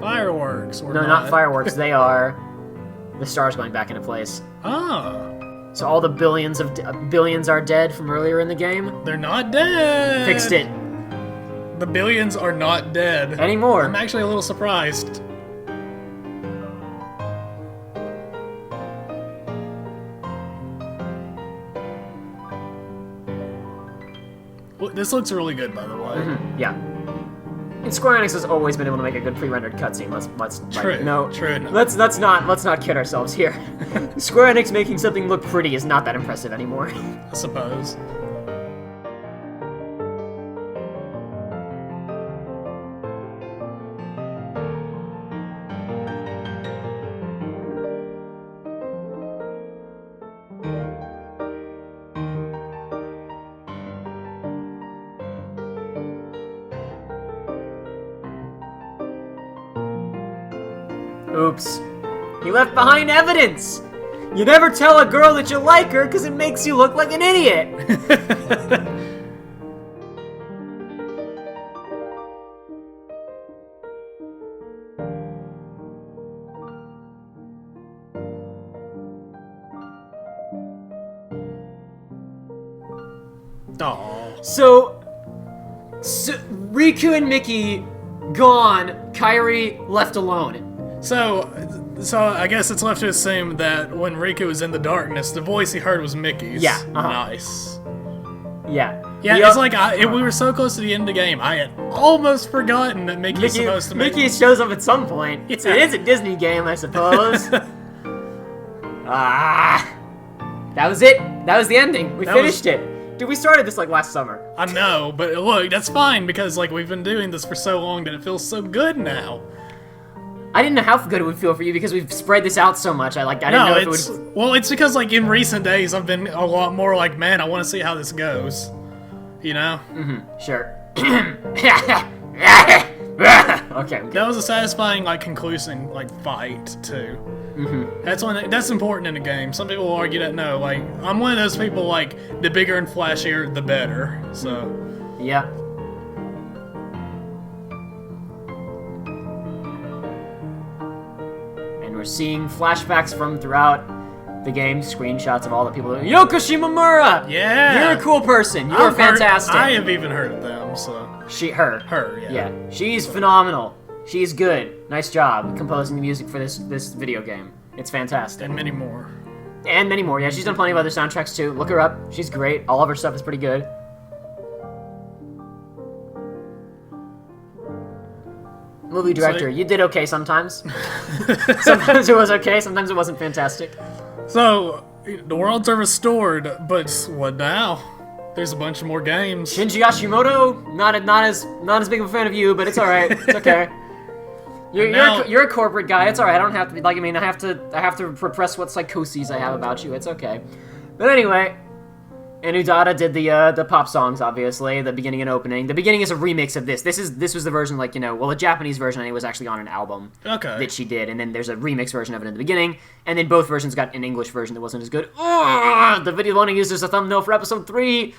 Fireworks. Or No, not fireworks. They are the stars going back into place. Oh. So all the billions are dead from earlier in the game. They're not dead. Fixed it. The billions are not dead. Anymore. I'm actually a little surprised. Well, this looks really good, by the way. Mm-hmm. Yeah. And Square Enix has always been able to make a good pre-rendered cutscene. Let's True. no. True. Let's not kid ourselves here. Square Enix making something look pretty is not that impressive anymore. I suppose. Oops. You left behind evidence! You never tell a girl that you like her because it makes you look like an idiot! Aww. So, Riku and Mickey gone, Kairi left alone. So I guess it's left to assume that when Riku was in the darkness, the voice he heard was Mickey's. Yeah. Nice. Yeah. Yeah, it's like we were so close to the end of the game, I had almost forgotten that Mickey's supposed to make... Mickey shows up at some point. Yeah. It is a Disney game, I suppose. That was it. That was the ending. We finished it. Dude, we started this like last summer. I know, but look, that's fine because like we've been doing this for so long that it feels so good now. I didn't know how good it would feel for you because we've spread this out so much. I didn't know if it would... Well, it's because like in recent days I've been a lot more like, man, I want to see how this goes. You know? Mm-hmm. Sure. Okay. That was a satisfying, like, conclusive, like, fight, too. Mm-hmm. That's important in a game. Some people will argue that, no, like, I'm one of those people, like, the bigger and flashier, the better, so... Yeah. And we're seeing flashbacks from throughout the game, screenshots of all the people. Yoko Shimomura! Yeah! You're a cool person. You're fantastic. I have even heard of them, so... Her, yeah. Yeah. She's phenomenal. She's good. Nice job composing the music for this video game. It's fantastic. And many more. And many more. Yeah, she's done plenty of other soundtracks too. Look her up. She's great. All of her stuff is pretty good. Movie director, you did okay sometimes. Sometimes it was okay, sometimes it wasn't fantastic. So, The worlds are restored, but what now? There's a bunch of more games. Shinji Hashimoto, not as big of a fan of you, but it's all right. It's okay. You're a corporate guy. It's all right. I don't have to be like. I mean, I have to repress what psychoses I have about you. It's okay. But anyway, and Udada did the pop songs, obviously, the beginning and opening. The beginning is a remix of this. This was the version, like, you know, well, the Japanese version it was actually on an album that she did, and then there's a remix version of it in the beginning, and then both versions got an English version that wasn't as good. Ugh! The video one I used as a thumbnail for episode 3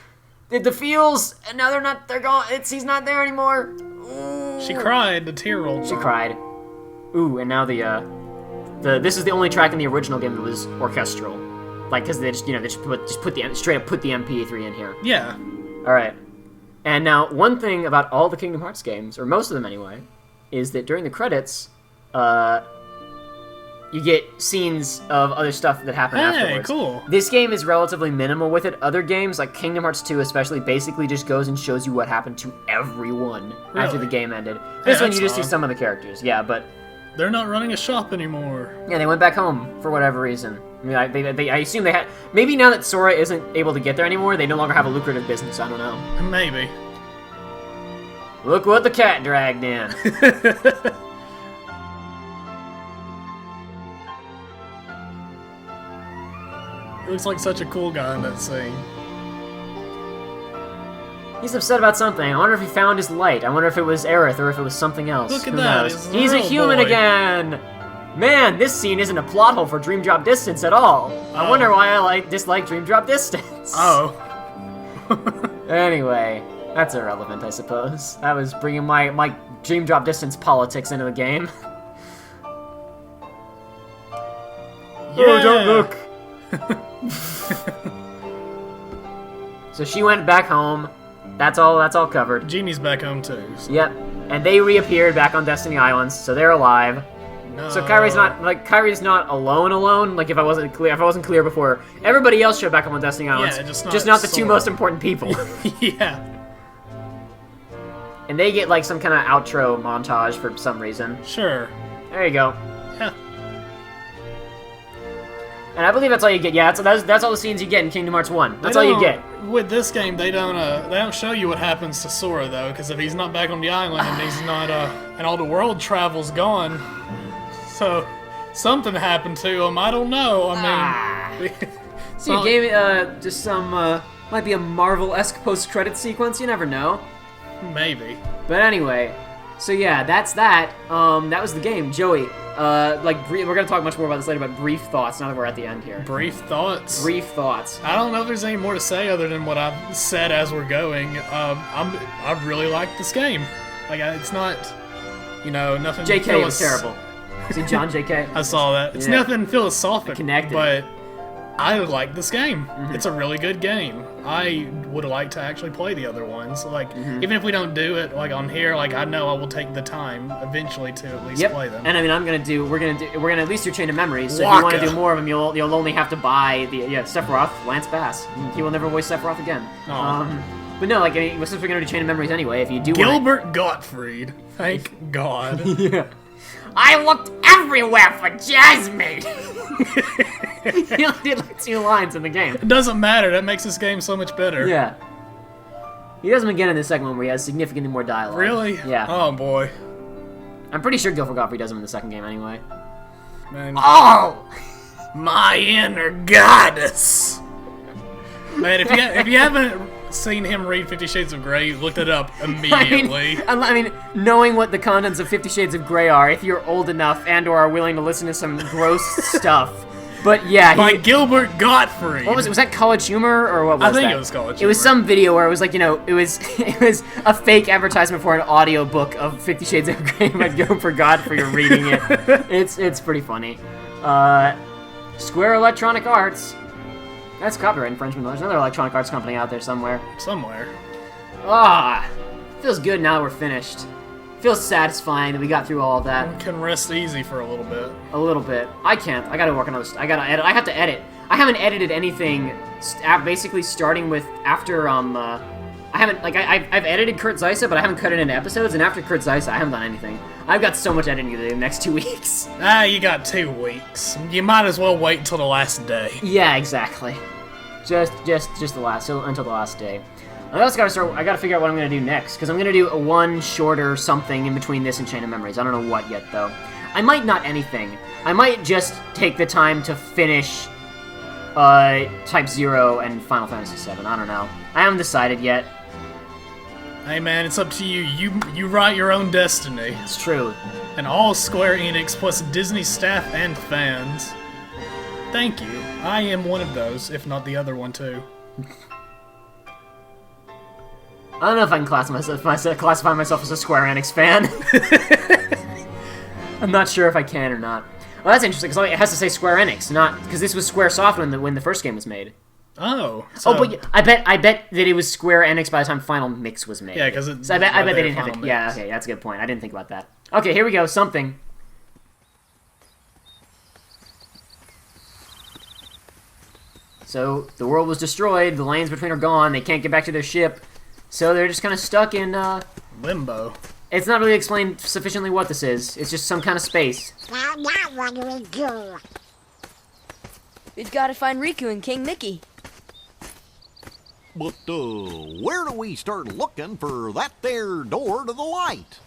did the feels, and now they're gone. He's not there anymore. Ooh. She cried. The tear rolled. She cried. Ooh, and now this is the only track in the original game that was orchestral. Like, because they just straight up put the MP3 in here. Yeah. All right. And now, one thing about all the Kingdom Hearts games, or most of them anyway, is that during the credits, you get scenes of other stuff that happen afterwards. Hey, cool. This game is relatively minimal with it. Other games, like Kingdom Hearts 2 especially, basically just goes and shows you what happened to everyone after the game ended. This one, you just see some of the characters. Yeah, but... They're not running a shop anymore. Yeah, they went back home for whatever reason. I mean, I assume they had... Maybe now that Sora isn't able to get there anymore, they no longer have a lucrative business. I don't know. Maybe. Look what the cat dragged in. He looks like such a cool guy in that scene. He's upset about something. I wonder if he found his light. I wonder if it was Aerith or if it was something else. Look at Who that. knows? He's a human boy. Again! Man, this scene isn't a plot hole for Dream Drop Distance at all. I wonder why I dislike Dream Drop Distance. Oh. Anyway, that's irrelevant, I suppose. That was bringing my Dream Drop Distance politics into the game. Yeah. Oh, don't look! So she went back home. That's all covered. Genie's back home too. So. Yep. And they reappeared back on Destiny Islands, so they're alive. No. So Kyrie's not alone. Like if I wasn't clear before, everybody else showed back up on Destiny Islands. Yeah, just not the two most important people. Yeah. And they get like some kind of outro montage for some reason. Sure. There you go. Yeah. And I believe that's all you get. Yeah, that's all the scenes you get in Kingdom Hearts 1. That's all you get. With this game, they don't show you what happens to Sora though, because if he's not back on the island and he's not and all the world travel's gone, so something happened to him. I don't know. I mean, See, you gave it just some might be a Marvel-esque post-credit sequence. You never know. maybe. But anyway, so yeah, that's that. That was the game, Joey. We're gonna talk much more about this later, but brief thoughts. Now that we're at the end here. Brief thoughts. Brief thoughts. I don't know if there's any more to say other than what I've said as we're going. I really like this game. Like, it's not, nothing. JK was terrible. See John JK? I saw that. It's Yeah. nothing philosophic. Connected. But I like this game. It's a really good game. I would like to actually play the other ones. Like, even if we don't do it like on here, like I know I will take the time eventually to at least play them. And I mean, we're gonna at least do Chain of Memories. So if you want to do more of them, you'll only have to buy the Sephiroth, Lance Bass. He will never voice Sephiroth again. But no, like since we're gonna do Chain of Memories anyway, if you do Gilbert Gottfried. Thank God. Yeah. I looked everywhere for Jasmine. He only did like 2 lines in the game. It doesn't matter. That makes this game so much better. Yeah. He does them again in the second one where he has significantly more dialogue. Really? Yeah. Oh boy. I'm pretty sure Gilbert Gottfried does them in the second game anyway. Man. Oh! My inner goddess. Man, if you haven't seen him read 50 Shades of Grey, look it up immediately. I mean, knowing what the contents of 50 Shades of Grey are, if you're old enough and/or are willing to listen to some gross stuff. But yeah, By Gilbert Gottfried. What was it? Was that College Humor or what was that? I think it was College Humor. It was some video where it was like, it was a fake advertisement for an audiobook of 50 Shades of Grey by Gilbert Gottfried reading it. It's pretty funny. Square Electronic Arts. That's copyright infringement. There's another electronic arts company out there somewhere. Feels good now that we're finished. Feels satisfying that we got through all of that. We can rest easy for a little bit. A little bit. I can't. I gotta work on those. I gotta edit. I have to edit. I haven't edited anything. Basically, starting with after I haven't, like, I've edited Kurt Zeissa, but I haven't cut it into episodes, and after Kurt Zeissa, I haven't done anything. I've got so much editing to do in the next 2 weeks. Ah, you got 2 weeks. You might as well wait until the last day. Yeah, exactly. Just the last, until the last day. I also gotta figure out what I'm gonna do next, because I'm gonna do a one shorter something in between this and Chain of Memories. I don't know what yet, though. I might not anything. I might just take the time to finish Type 0 and Final Fantasy 7. I don't know. I haven't decided yet. Hey man, it's up to you. You write your own destiny. It's true. And all Square Enix plus Disney staff and fans. Thank you. I am one of those, if not the other one too. I don't know if I can classify myself as a Square Enix fan. I'm not sure if I can or not. Well, that's interesting, because it has to say Square Enix, not... Because this was Square Soft when the first game was made. Oh. So, but I bet that it was Square Enix by the time Final Mix was made. Yeah, because it's... So I bet they didn't have it. Yeah, okay, that's a good point. I didn't think about that. Okay, here we go. Something. So, the world was destroyed, the lanes between are gone, they can't get back to their ship, so they're just kind of stuck in, limbo. It's not really explained sufficiently what this is. It's just some kind of space. Now what do we do? We've got to find Riku and King Mickey. But, where do we start looking for that there door to the light?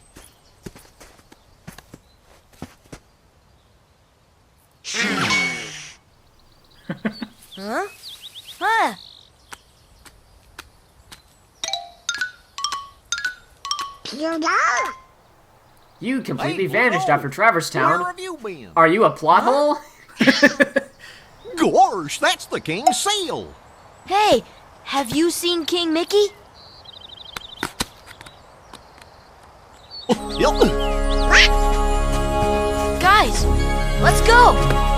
Huh? Huh? You know? You completely Hey, vanished whoa. after Traverse Town. Where have you been? Are you a plot hole? Gosh, that's the king's seal. Hey, have you seen King Mickey? Guys, let's go!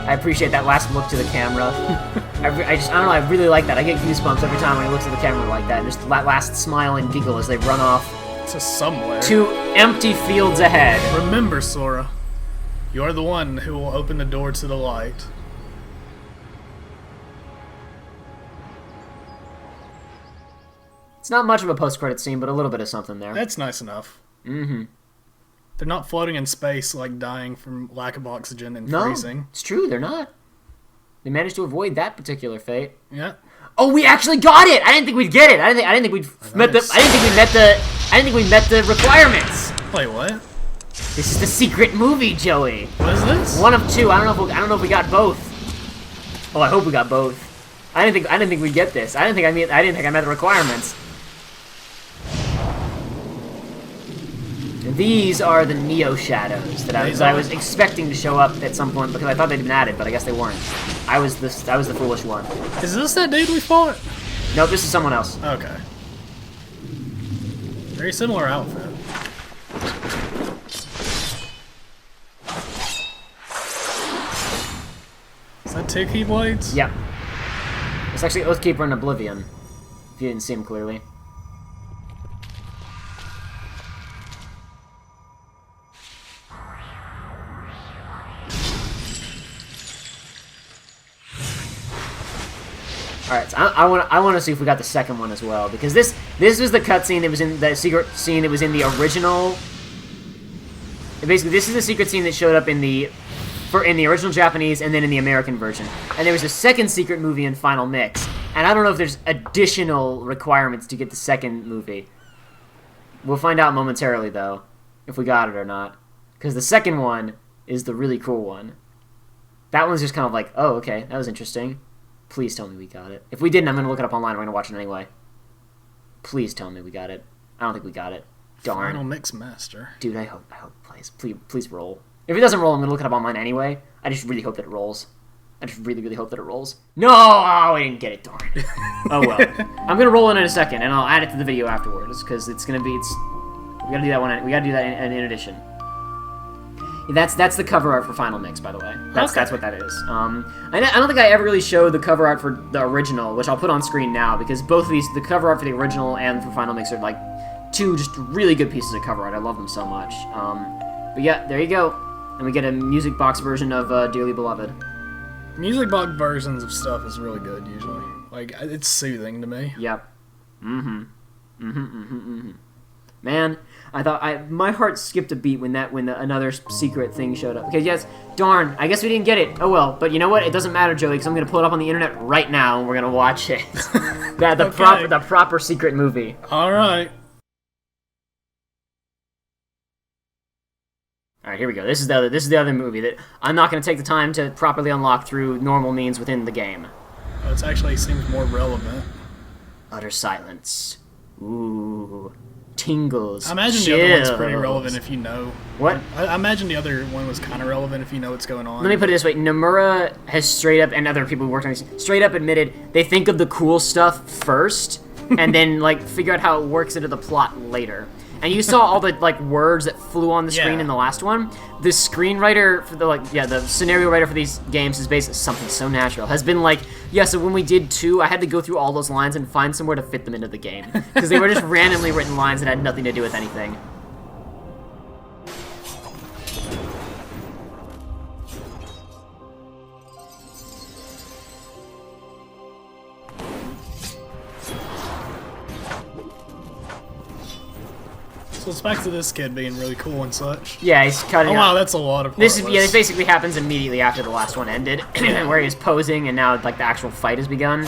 I appreciate that last look to the camera. I don't know, I really like that. I get goosebumps every time when he looks at the camera like that. Just that last smile and giggle as they run off To somewhere. to empty fields ahead. Remember, Sora, you are the one who will open the door to the light. It's not much of a post-credit scene, but a little bit of something there. That's nice enough. Mm-hmm. They're not floating in space like dying from lack of oxygen and No, freezing. it's true, they're not. They managed to avoid that particular fate. Yeah. Oh, we actually got it! I didn't think we'd get it. I didn't think we'd met the. I didn't think we met the requirements. Wait, what? This is the secret movie, Joey. What is this? One of two. I don't know if we got both. Oh, I hope we got both. I didn't think we'd get this. I didn't think I met the requirements. These are the Neo shadows that I was expecting to show up at some point because I thought they'd been added, but I guess they weren't. I was the foolish one. Is this that dude we fought? No, this is someone else. Okay. Very similar outfit. Is that 2 Keyblades? Yeah. It's actually Oathkeeper and Oblivion, if you didn't see him clearly. Alright, so I want to see if we got the second one as well, because this was the cutscene that was in the secret scene that was in the original. Basically, this is the secret scene that showed up in the original Japanese and then in the American version. And there was a second secret movie in Final Mix, and I don't know if there's additional requirements to get the second movie. We'll find out momentarily, though, if we got it or not, because the second one is the really cool one. That one's just kind of like, oh, okay, that was interesting. Please tell me we got it. If we didn't, I'm going to look it up online. We're going to watch it anyway. Please tell me we got it. I don't think we got it. Darn. Final Mix Master. Dude, I hope, please roll. If it doesn't roll, I'm going to look it up online anyway. I just really hope that it rolls. I just really, really hope that it rolls. No! Oh, I didn't get it, darn. Oh, well. I'm going to roll it in a second, and I'll add it to the video afterwards, because it's going to be, we got to do that one, we got to do that in addition. That's the cover art for Final Mix, by the way. That's what that is. I don't think I ever really showed the cover art for the original, which I'll put on screen now, because both of these, the cover art for the original and for Final Mix, are like two just really good pieces of cover art. I love them so much. But yeah, there you go. And we get a music box version of Dearly Beloved. Music box versions of stuff is really good usually. Like, it's soothing to me. Yep. Man, I thought my heart skipped a beat when another secret thing showed up. Okay, yes, darn, I guess we didn't get it. Oh well, but you know what? It doesn't matter, Joey, because I'm gonna pull it up on the internet right now and we're gonna watch it. The proper secret movie. All right. All right, here we go. This is the other movie that I'm not gonna take the time to properly unlock through normal means within the game. Oh, it actually seems more relevant. Utter silence. Ooh. Tingles. I imagine chills. the other one's pretty relevant if you know. What? I imagine the other one was kind of relevant if you know what's going on. Let me put it this way. Nomura has straight up, and other people who worked on this, straight up admitted they think of the cool stuff first, and then, like, figure out how it works into the plot later. And you saw all the, like, words that flew on the screen in the last one. The screenwriter for the scenario writer for these games is basically something so natural. Has been like, so when we did 2, I had to go through all those lines and find somewhere to fit them into the game. Because they were just randomly written lines that had nothing to do with anything. So it's back to this kid being really cool and such. Yeah, he's cutting Oh wow, that's a lot of this basically happens immediately after the last one ended, where he was posing and now like the actual fight has begun.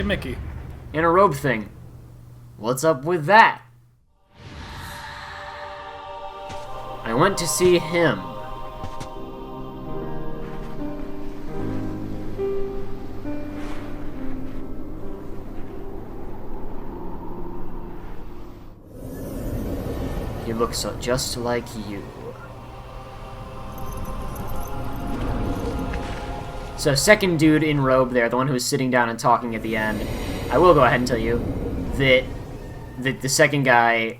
Mickey. In a robe thing. What's up with that? I went to see him. He looks just like you. So second dude in robe there, the one who was sitting down and talking at the end, I will go ahead and tell you that the second guy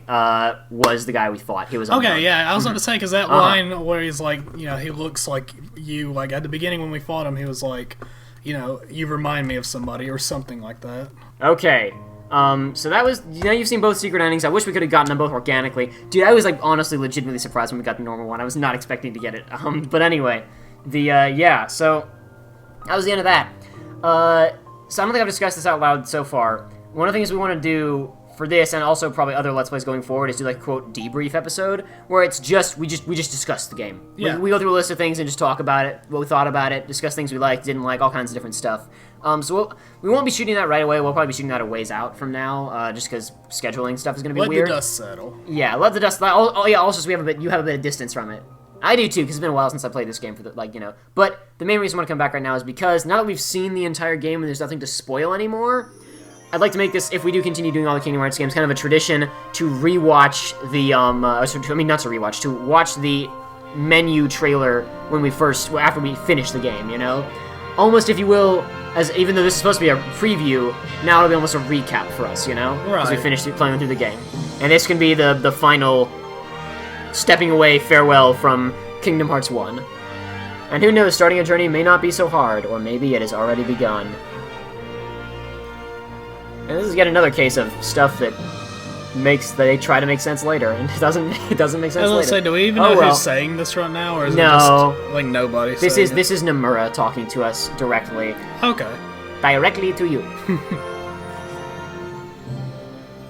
was the guy we thought. He was on okay, yeah, I was about to say, because that line where he's like, you know, he looks like you, like at the beginning when we fought him, he was like, you know, you remind me of somebody or something like that. Okay. So that was, you know, you've seen both secret endings. I wish we could have gotten them both organically. Dude, I was like honestly legitimately surprised when we got the normal one. I was not expecting to get it. But anyway, yeah, so that was the end of that. So I don't think I've discussed this out loud so far. One of the things we want to do for this, and also probably other Let's Plays going forward, is do like a quote debrief episode, where it's just we just discuss the game. Yeah. We go through a list of things and just talk about it, what we thought about it, discuss things we liked, didn't like, all kinds of different stuff. So we won't be shooting that right away. We'll probably be shooting that a ways out from now, just because scheduling stuff is going to be weird. Let the dust settle. Yeah, let the dust. Oh yeah. Also, so you have a bit of distance from it. I do too, because it's been a while since I played this game for But the main reason I want to come back right now is because now that we've seen the entire game and there's nothing to spoil anymore, I'd like to make this, if we do continue doing all the Kingdom Hearts games, kind of a tradition to rewatch the to watch the menu trailer after we finish the game. You know, almost, if you will, as even though this is supposed to be a preview, now it'll be almost a recap for us. You know, right, as we finish playing through the game, and this can be the final stepping away farewell from Kingdom Hearts 1. And who knows, starting a journey may not be so hard, or maybe it has already begun. And this is yet another case of stuff that they try to make sense later, and it doesn't make sense later. I was gonna say, do we even know who's saying this right now, or is it just like nobody? This is Nomura talking to us directly. Okay. Directly to you.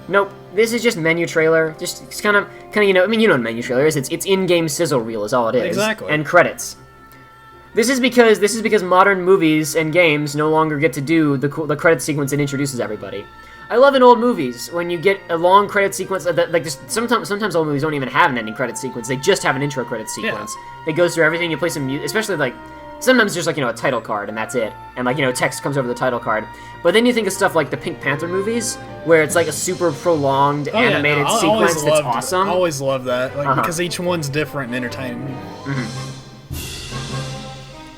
Nope. This is just menu trailer. Just it's kind of you know. I mean, you know what a menu trailer is. It's in-game sizzle reel is all it is. Exactly. And credits. This is because modern movies and games no longer get to do the credit sequence that introduces everybody. I love in old movies when you get a long credit sequence that like just sometimes old movies don't even have an ending credit sequence. They just have an intro credit sequence. That goes through everything. You play some music, especially like sometimes just like, you know, a title card and that's it. And like, you know, text comes over the title card. But then you think of stuff like the Pink Panther movies where it's like a super prolonged animated sequence that's awesome. I always love that because each one's different and entertaining.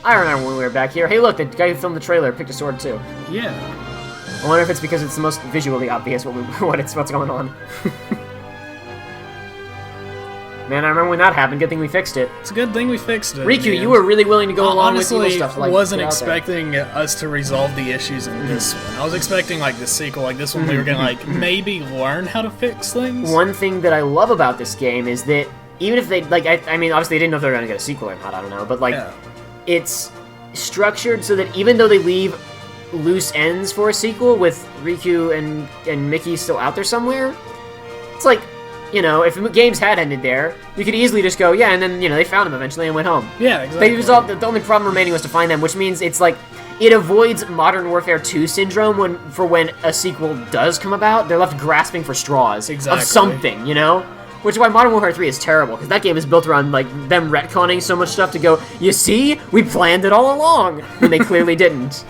I remember when we were back here. Hey, look, the guy who filmed the trailer picked a sword too. Yeah. I wonder if it's because it's the most visually obvious what's going on. Man, I remember when that happened. Good thing we fixed it. It's a good thing we fixed it. Riku, you were really willing to go along with evil stuff. Honestly, wasn't expecting us to resolve the issues in this one. I was expecting like the sequel, like this one, we were gonna like maybe learn how to fix things. One thing that I love about this game is that even if they like, I mean, obviously they didn't know if they were gonna get a sequel or not. I don't know, but like, it's structured so that even though they leave loose ends for a sequel with Riku and Mickey still out there somewhere, it's like, you know, if games had ended there, you could easily just go, yeah, and then, you know, they found him eventually and went home. Yeah, exactly. They resolved, the only problem remaining was to find them, which means it's like, it avoids Modern Warfare 2 syndrome when a sequel does come about. They're left grasping for straws of something, you know? Which is why Modern Warfare 3 is terrible, because that game is built around, like, them retconning so much stuff to go, you see? We planned it all along! When they clearly didn't.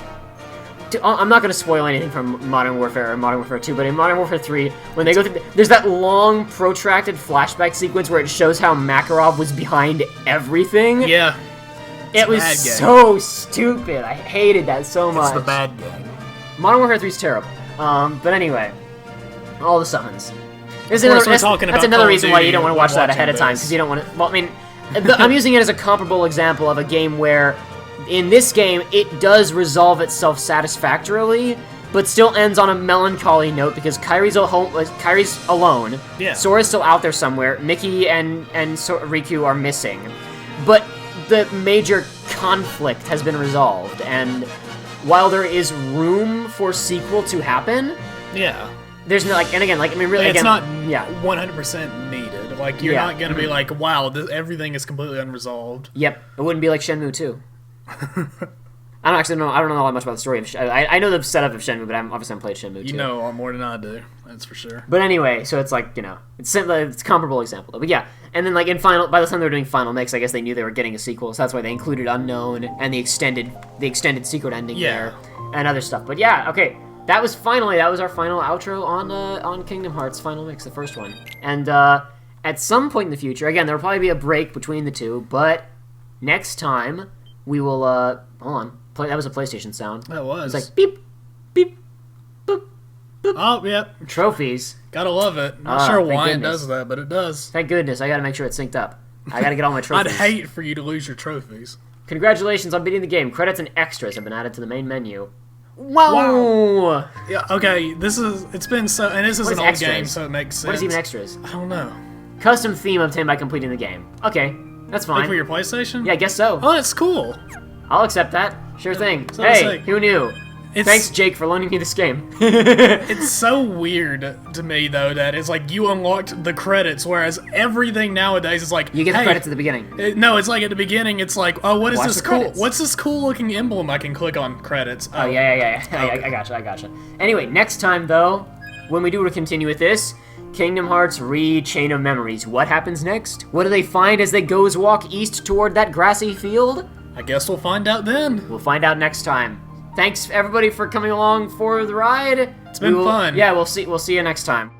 I'm not going to spoil anything from Modern Warfare or Modern Warfare 2, but in Modern Warfare 3, when they go through... There's that long, protracted flashback sequence where it shows how Makarov was behind everything. Yeah. It was so stupid. I hated that so much. It's the bad game. Modern Warfare 3 is terrible. But anyway, all the summons. That's another reason why you don't want to watch that ahead of time, because you don't want to... Well, I mean, I'm using it as a comparable example of a game where, in this game, it does resolve itself satisfactorily, but still ends on a melancholy note, because Kairi's alone. Yeah. Sora's still out there somewhere. Mickey and Riku are missing. But the major conflict has been resolved, and while there is room for sequel to happen... Yeah. There's no, like, and again, like, I mean, really, it's again... not 100% needed. Like, you're not going to be like, wow, everything is completely unresolved. Yep. It wouldn't be like Shenmue 2. I don't know that much about the story of I know the setup of Shenmue, but I obviously haven't played Shenmue 2. You know a lot more than I do, that's for sure. But anyway, so it's like, you know, it's a comparable example. But yeah, and then like by the time they were doing Final Mix, I guess they knew they were getting a sequel, so that's why they included Unknown and the extended secret ending there and other stuff. But yeah, okay. That was our final outro on Kingdom Hearts Final Mix, the first one. And at some point in the future, again, there'll probably be a break between the two, but next time we will hold on. That was a PlayStation sound. That was. It's like beep, beep, boop, boop. Oh, yep. Trophies. Gotta love it. Not sure why it does that, but it does. Thank goodness. I gotta make sure it's synced up. I gotta get all my trophies. I'd hate for you to lose your trophies. Congratulations on beating the game. Credits and extras have been added to the main menu. Wow. Yeah, okay, it's been so, and this is an old game, so it makes sense. What is even extras? I don't know. Custom theme obtained by completing the game. Okay, that's fine. Like for your PlayStation? Yeah, I guess so. Oh, that's cool. I'll accept that. Sure thing. Hey, who knew? Thanks, Jake, for loaning me this game. It's so weird to me, though, that it's like you unlocked the credits, whereas everything nowadays is like... You get the credits at the beginning. No, it's like at the beginning, it's like, oh, what is this cool... What's this cool-looking emblem I can click on credits? Oh, yeah. Okay. I gotcha. Anyway, next time, though, when we do continue with this, Kingdom Hearts Chain of Memories. What happens next? What do they find as they walk east toward that grassy field? I guess we'll find out then. We'll find out next time. Thanks, everybody, for coming along for the ride. It's been fun. Yeah, we'll see you next time.